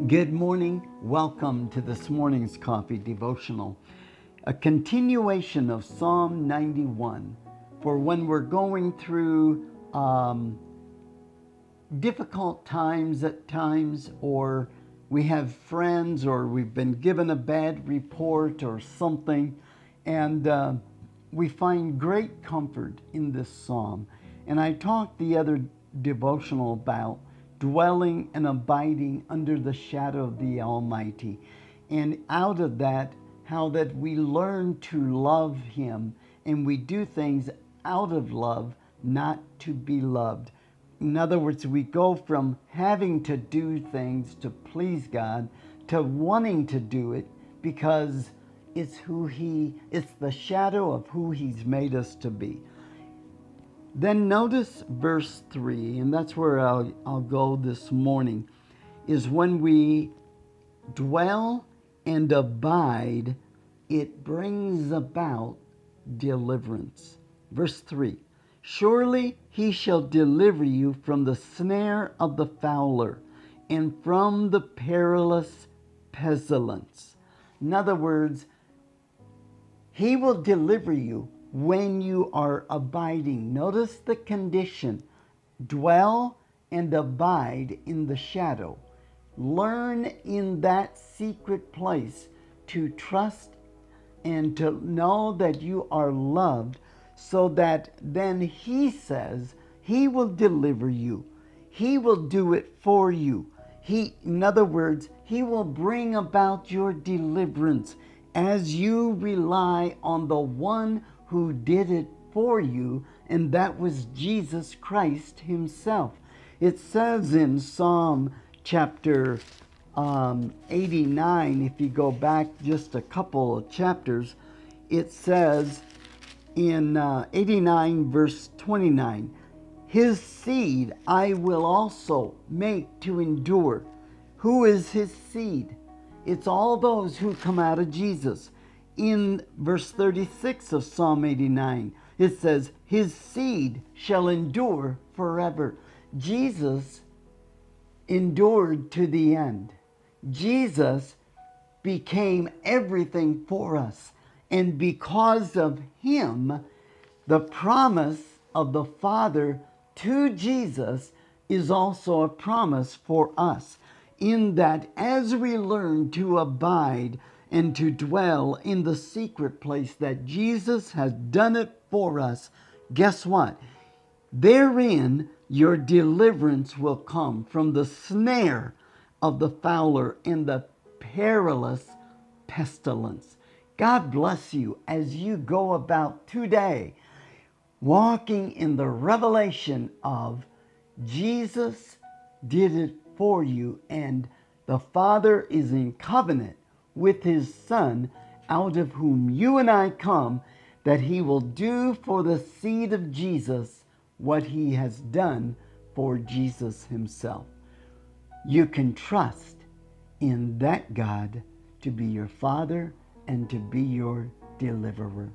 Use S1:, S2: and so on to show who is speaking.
S1: Good morning. Welcome to this morning's coffee devotional, a continuation of Psalm 91 for when we're going through difficult times at times, or we have friends, or we've been given a bad report or something, and we find great comfort in this psalm. And I talked the other devotional about dwelling and abiding under the shadow of the Almighty. And out of that, how that we learn to love Him and we do things out of love, not to be loved. In other words, we go from having to do things to please God to wanting to do it because it's the shadow of who He's made us to be. Then notice verse 3, and that's where I'll go this morning, is when we dwell and abide, it brings about deliverance. Verse 3, surely He shall deliver you from the snare of the fowler and from the perilous pestilence. In other words, He will deliver you when you are abiding. Notice the condition. Dwell and abide in the shadow. Learn in that secret place to trust and to know that you are loved, so that then He says He will deliver you. He will do it for you. In other words, He will bring about your deliverance as you rely on the one who did it for you, and that was Jesus Christ Himself. It says in Psalm chapter 89, if you go back just a couple of chapters, it says in 89 verse 29, His seed I will also make to endure. Who is His seed? It's all those who come out of Jesus. In verse 36 of Psalm 89, it says, His seed shall endure forever. Jesus endured to the end. Jesus became everything for us. And because of Him, the promise of the Father to Jesus is also a promise for us, in that as we learn to abide and to dwell in the secret place that Jesus has done it for us, guess what? Therein your deliverance will come from the snare of the fowler and the perilous pestilence. God bless you as you go about today, walking in the revelation of Jesus did it for you, and the Father is in covenant with His Son, out of whom you and I come, that He will do for the seed of Jesus what He has done for Jesus Himself. You can trust in that God to be your Father and to be your deliverer.